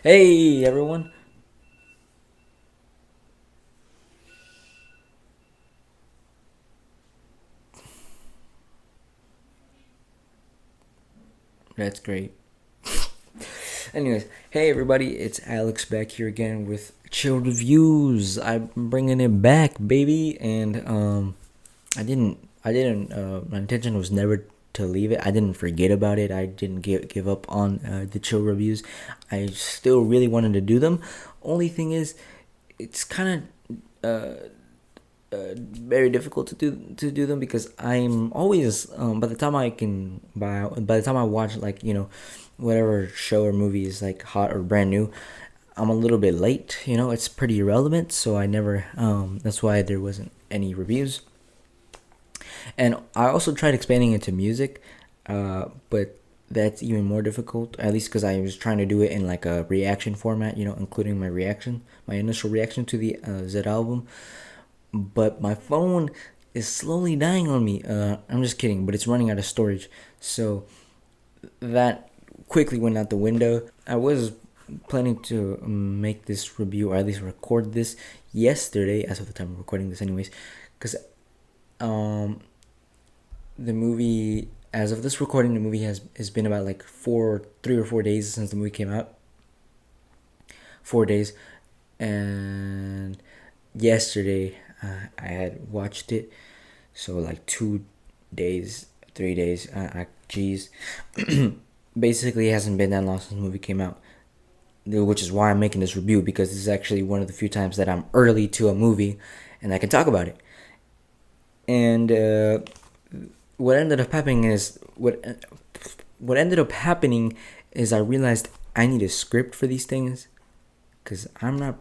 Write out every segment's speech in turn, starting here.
Hey everyone. That's great. Anyways, hey everybody, it's Alex back here again with Chilled Reviews. I'm bringing it back, baby, and I didn't. My intention was never to leave it. I didn't forget about it. I didn't give up on the Chill Reviews. I still really wanted to do them. Only thing is, it's kind of very difficult to do them because I'm always by the time I can by the time I watch like whatever show or movie is like hot or brand new, I'm a little bit late. It's pretty irrelevant, so I never that's why there wasn't any reviews. And I also tried expanding into music, but that's even more difficult, at least because I was trying to do it in like a reaction format, including my initial reaction to the Z album. But my phone is slowly dying on me. I'm just kidding, but it's running out of storage. So that quickly went out the window. I was planning to make this review, or at least record this yesterday, as of the time of recording this, anyways, because um, the movie, as of this recording, the movie has been about like 3 or 4 days since the movie came out. 4 days, and yesterday I had watched it, so like 2 days, 3 days. Geez, basically it hasn't been that long since the movie came out, which is why I'm making this review, because this is actually one of the few times that I'm early to a movie, and I can talk about it. And what ended up happening is what ended up happening is I realized I need a script for these things, because I'm not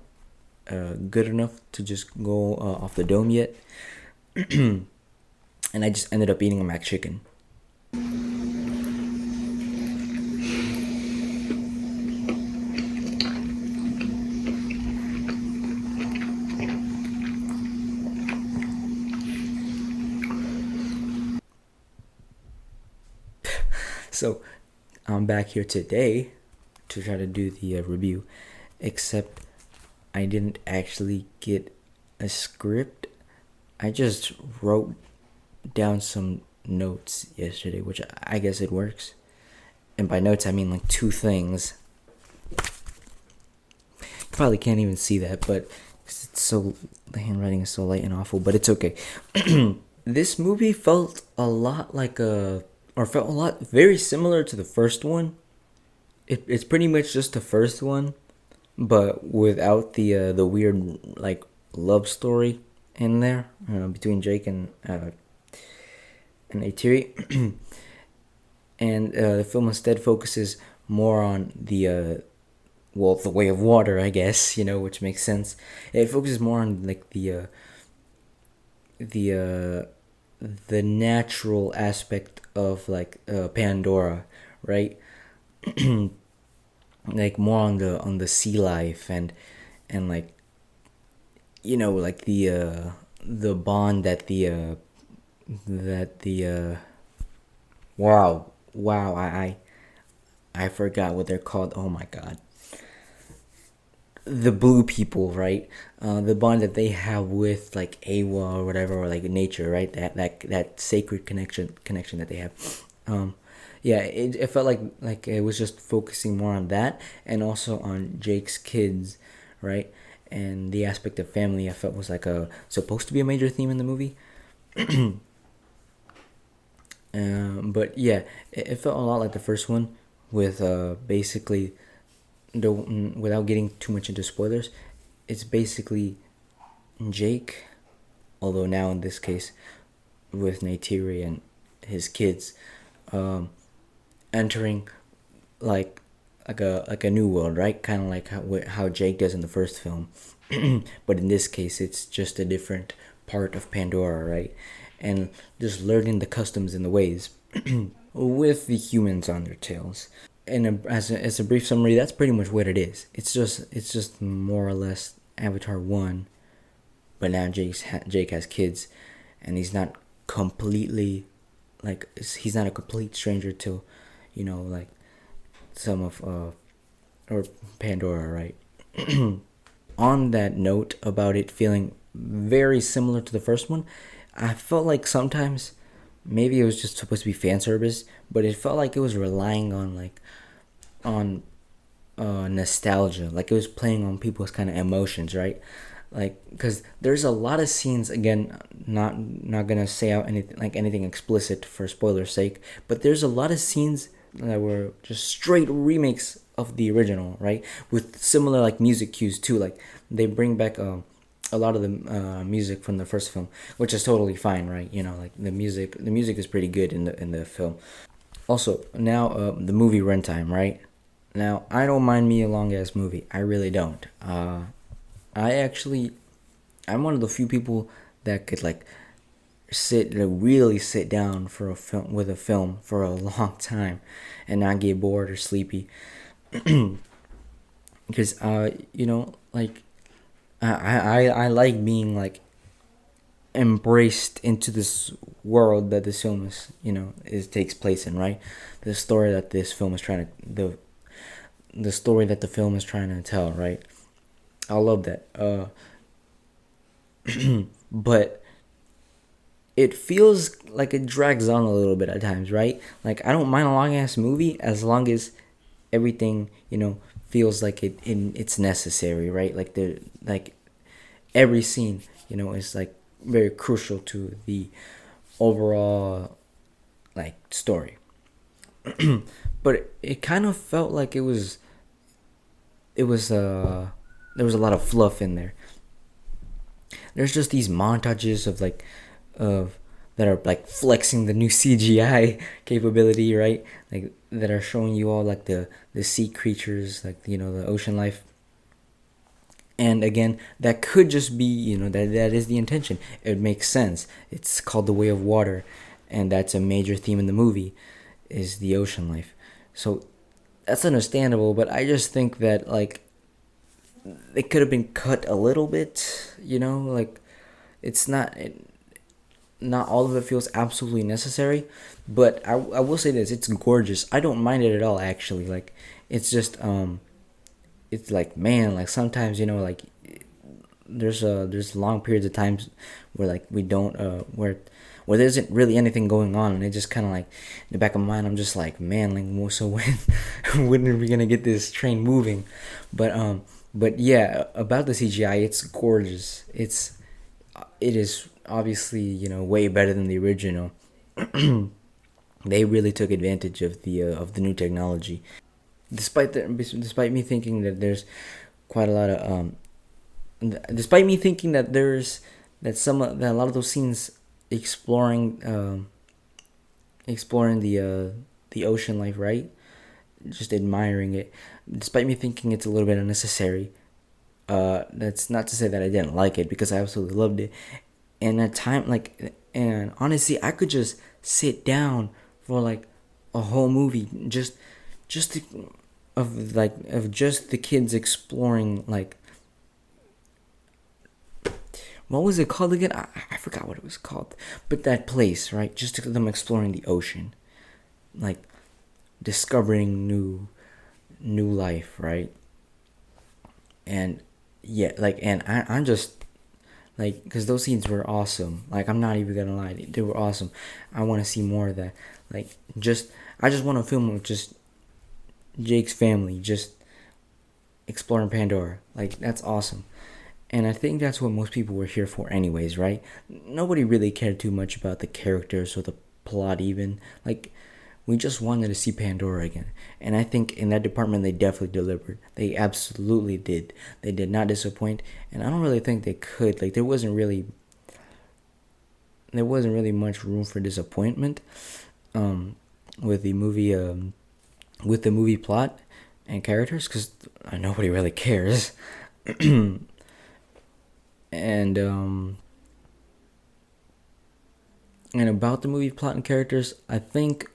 good enough to just go off the dome yet. And I just ended up eating a McChicken. So I'm back here today to try to do the review, except I didn't actually get a script. I just wrote down some notes yesterday, which I guess it works. And by notes, I mean like two things. You probably can't even see that, but the handwriting is so light and awful, but it's okay. This movie felt a lot like felt a lot very similar to the first one. It's pretty much just the first one, but without the weird like love story in there between Jake and Neytiri. And the film instead focuses more on the way of water, I guess, which makes sense. It focuses more on like the the natural aspect of like Pandora, right? Like more on the sea life, and like like the bond that the wow, I forgot what they're called. Oh my god. The blue people, right? The bond that they have with like Awa or whatever, or like nature, right? That sacred connection that they have. Um, yeah, it felt like it was just focusing more on that, and also on Jake's kids, right? And the aspect of family, I felt was like a supposed to be a major theme in the movie. But yeah, it felt a lot like the first one, with basically without getting too much into spoilers, it's basically Jake, although now in this case with Neytiri and his kids, um, entering like like a new world, right? Kind of like how Jake does in the first film, but in this case, it's just a different part of Pandora, right? And just learning the customs and the ways with the humans on their tails. And as a brief summary, that's pretty much what it is. It's just more or less Avatar 1, but now Jake has kids, and he's not completely he's not a complete stranger to, like some of or Pandora, right? On that note about it feeling very similar to the first one, I felt like sometimes maybe it was just supposed to be fan service, but it felt like it was relying on on nostalgia, like it was playing on people's kind of emotions, right? Like, because there's a lot of scenes, again, not gonna say out anything like anything explicit for spoiler's sake, but there's a lot of scenes that were just straight remakes of the original, right? With similar like music cues too, like they bring back a lot of the music from the first film, which is totally fine, right? You know, like the music is pretty good in the film. Also, now the movie runtime, right? Now I don't mind me a long ass movie. I really don't. I actually, I'm one of the few people that could like really sit down for a film with a film for a long time, and not get bored or sleepy. Because like I like being like embraced into this world that this film is takes place in, right? The story that this film is trying to the story that the film is trying to tell, right? I love that. But it feels like it drags on a little bit at times, right? Like I don't mind a long ass movie as long as everything feels like it's necessary, right? Like every scene is like very crucial to the overall like story. But it kind of felt like it was there was a lot of fluff in there. There's just these montages of that are like flexing the new CGI capability, right? Like that are showing you all like the sea creatures, like the ocean life. And again, that could just be that is the intention. It makes sense. It's called The Way of Water, and that's a major theme in the movie, is the ocean life. So that's understandable, but I just think that like it could have been cut a little bit, like it's not all of it feels absolutely necessary, but I will say this, it's gorgeous. I don't mind it at all, actually. Like it's just it's like, man, like sometimes like there's long periods of times where like we don't where there isn't really anything going on, and it just kind of like in the back of my mind I'm just like, man, like so when are we gonna get this train moving? But yeah, about the CGI, it's gorgeous. It is obviously way better than the original. They really took advantage of the new technology, despite me thinking that there's quite a lot of despite me thinking that that a lot of those scenes exploring the ocean life, right? Just admiring it, despite me thinking it's a little bit unnecessary. That's not to say that I didn't like it, because I absolutely loved it. And at time and honestly, I could just sit down for like a whole movie just to, of just the kids exploring, like, what was it called again? I forgot what it was called, but that place, right? Just to them exploring the ocean, like discovering new life, right? And yeah, like, and I'm just like, because those scenes were awesome. Like, I'm not even gonna lie, they were awesome. I want to see more of that. Like, I just want to film with just Jake's family just exploring Pandora. Like, that's awesome. And I think that's what most people were here for anyways, right? Nobody really cared too much about the characters or the plot even. Like, we just wanted to see Pandora again. And I think in that department they definitely delivered. They absolutely did. They did not disappoint, and I don't really think they could. Like, there wasn't really much room for disappointment with the movie plot and characters, cuz nobody really cares. and and about the movie plot and characters, I think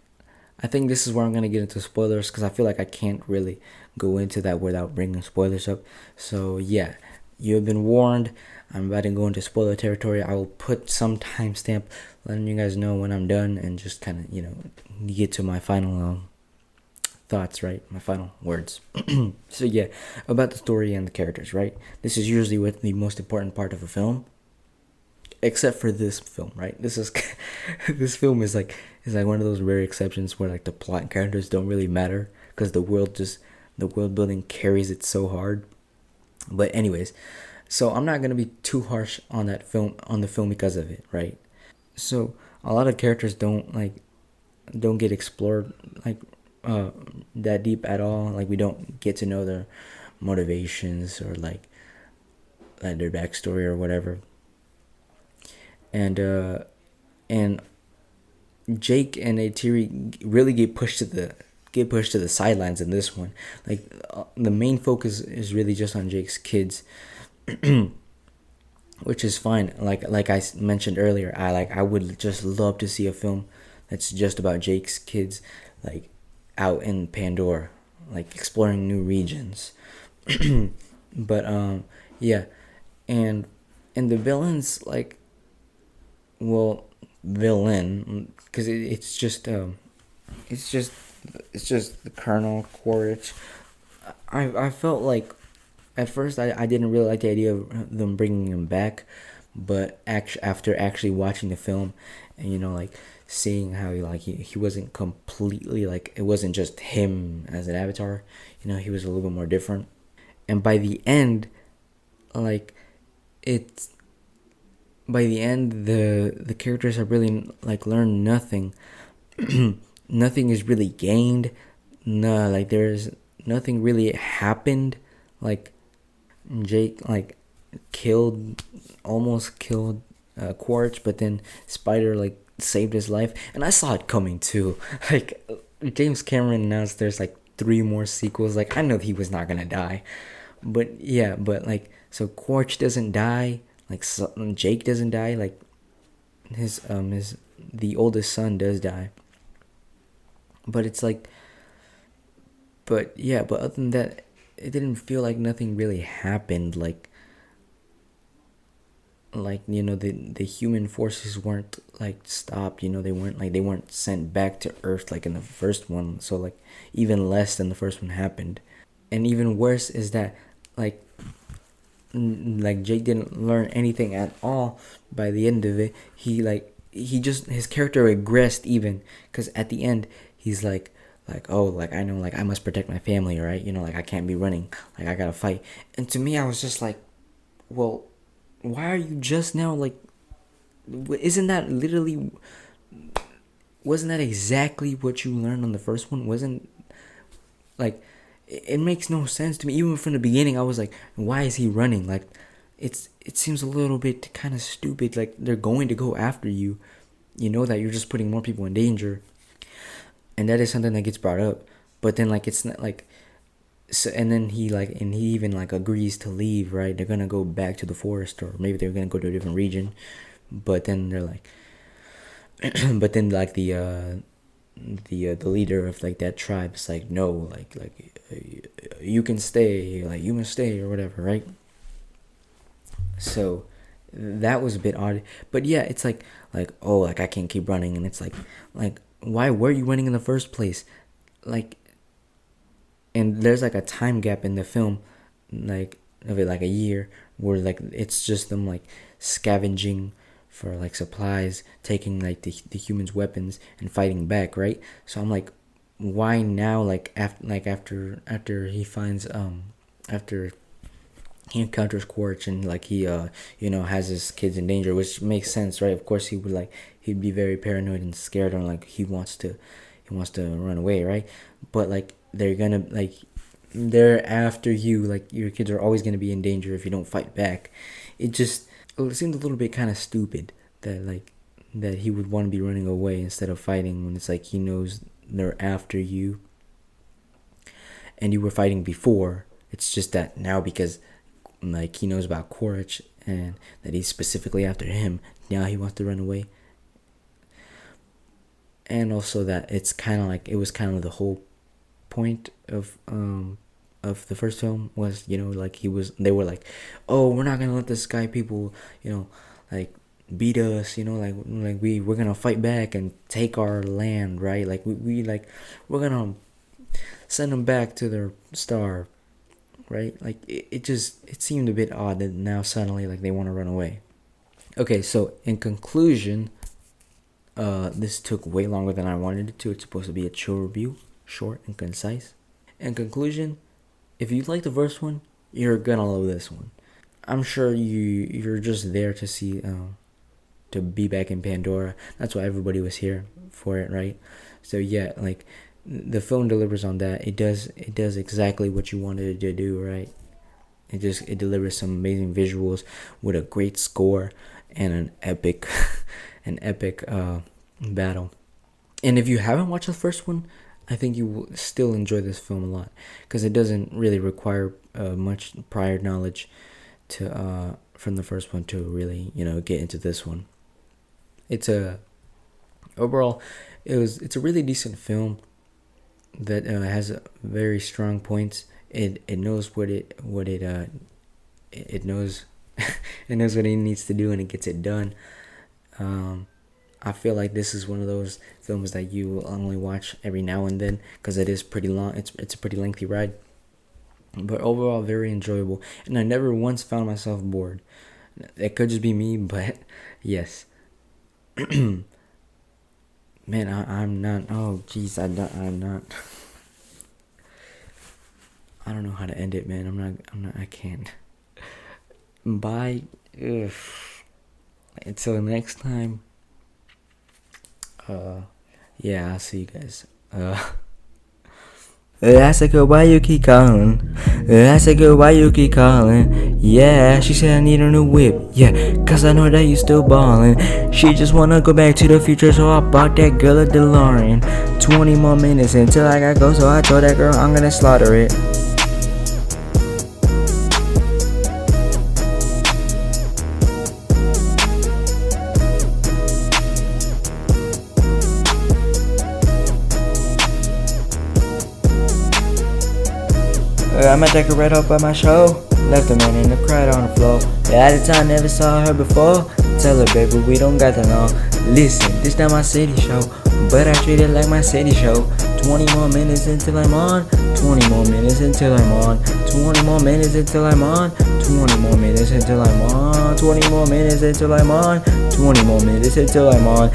this is where I'm gonna get into spoilers, because I feel like I can't really go into that without bringing spoilers up. So yeah, you have been warned. I'm about to go into spoiler territory. I will put some timestamp letting you guys know when I'm done, and just kind of get to my final thoughts, right? My final words. So yeah, about the story and the characters, right? This is usually what the most important part of a film, except for this film, right? This is this film is like one of those rare exceptions where like the plot and characters don't really matter because the world building carries it so hard. But anyways, so I'm not gonna be too harsh on the film because of it, right? So a lot of characters don't get explored like uh that deep at all. Like we don't get to know their motivations or like their backstory or whatever. And and Jake and Atiri really get pushed to the sidelines in this one. Like the main focus is really just on Jake's kids, which is fine. Like I mentioned earlier, I would just love to see a film that's just about Jake's kids, like out in Pandora, like exploring new regions. But yeah, and and the villains like well villain because it's just it's just the Colonel Quaritch. I felt like at first I didn't really like the idea of them bringing him back, but after actually watching the film and like seeing how he wasn't completely like it wasn't just him as an avatar, he was a little bit more different. And by the end, like it's by the end the characters have really like learned nothing. Nothing is really gained. No, like there's nothing really happened. Like Jake like killed almost killed Quaritch, but then Spider like saved his life, and I saw it coming too. Like James Cameron announced there's like three more sequels. Like I know he was not gonna die, but yeah, but like so Quaritch doesn't die. Like so, Jake doesn't die. Like his the oldest son does die, but it's like but yeah, but other than that, it didn't feel like nothing really happened. Like the human forces weren't like stopped. They weren't sent back to Earth like in the first one. So like even less than the first one happened, and even worse is that like like Jake didn't learn anything at all by the end of it. He just his character regressed even because at the end he's like oh like I know like I must protect my family, right? Like I can't be running, like I gotta fight. And to me I was just like, well, why are you just now like isn't that literally wasn't that exactly what you learned on the first one? Wasn't like it makes no sense to me. Even from the beginning I was like, why is he running? Like it seems a little bit kind of stupid. Like they're going to go after you, that you're just putting more people in danger, and that is something that gets brought up. But then like it's not like so, and then he even like agrees to leave, right? They're gonna go back to the forest, or maybe they're gonna go to a different region, but then they're like but then like the leader of like that tribe is like, no, you can stay, like you must stay or whatever, right? So that was a bit odd. But yeah, it's like oh like I can't keep running, and it's like why were you running in the first place? Like, and there's like a time gap in the film, like of it like a year, where like it's just them like scavenging for like supplies, taking like the humans' weapons and fighting back, right? So I'm like, why now? After he finds after he encounters Quaritch, and like he has his kids in danger, which makes sense, right? Of course he'd be very paranoid and scared, and like he wants to run away, right? But like they're after you, like your kids are always gonna be in danger if you don't fight back. It seemed a little bit kind of stupid that he would want to be running away instead of fighting, when it's like he knows they're after you and you were fighting before. It's just that now, because like he knows about Quaritch and that he's specifically after him, now he wants to run away. And also that it's kind of like it was kind of the whole point of the first film was, like they were like, oh, we're not gonna let the sky people, like beat us, like we're gonna fight back and take our land, right? Like we like we're gonna send them back to their star, right? Like it seemed a bit odd that now suddenly like they want to run away. Okay, so in conclusion, this took way longer than I wanted it to. It's supposed to be a chill review, short and concise. In conclusion, if you like the first one, you're gonna love this one. I'm sure you're just there to see to be back in Pandora. That's why everybody was here for it, right? So yeah, like the film delivers on that. It does exactly what you wanted it to do, right? It delivers some amazing visuals with a great score and an epic an epic battle. And if you haven't watched the first one, I think you will still enjoy this film a lot because it doesn't really require much prior knowledge to from the first one to really get into this one. It's a overall it's a really decent film that has very strong points. It knows it knows it knows what it needs to do and it gets it done. I feel like this is one of those films that you will only watch every now and then because it is pretty long. It's a pretty lengthy ride, but overall very enjoyable. And I never once found myself bored. It could just be me, but yes. Man, I'm not. Oh, jeez, I'm not. I don't know how to end it, man. I'm not. I can't. Bye. Ugh. Until next time. Yeah, I'll see you guys. I said, girl, why you keep calling? I said, girl, why you keep calling? Yeah, she said I need a new whip. Yeah, cause I know that you still ballin'. She just wanna go back to the future, so I bought that girl a DeLorean. 20 more minutes until I gotta go, so I told that girl I'm gonna slaughter it. I'ma take a red up at my show. Left a man in the crowd on the floor. Yeah, at the time, never saw her before. Tell her, baby, we don't got to know. Listen, this not my city show, but I treat it like my city show. 20 more minutes until I'm on. 20 more minutes until I'm on. 20 more minutes until I'm on. 20 more minutes until I'm on. 20 more minutes until I'm on. 20 more minutes until I'm on.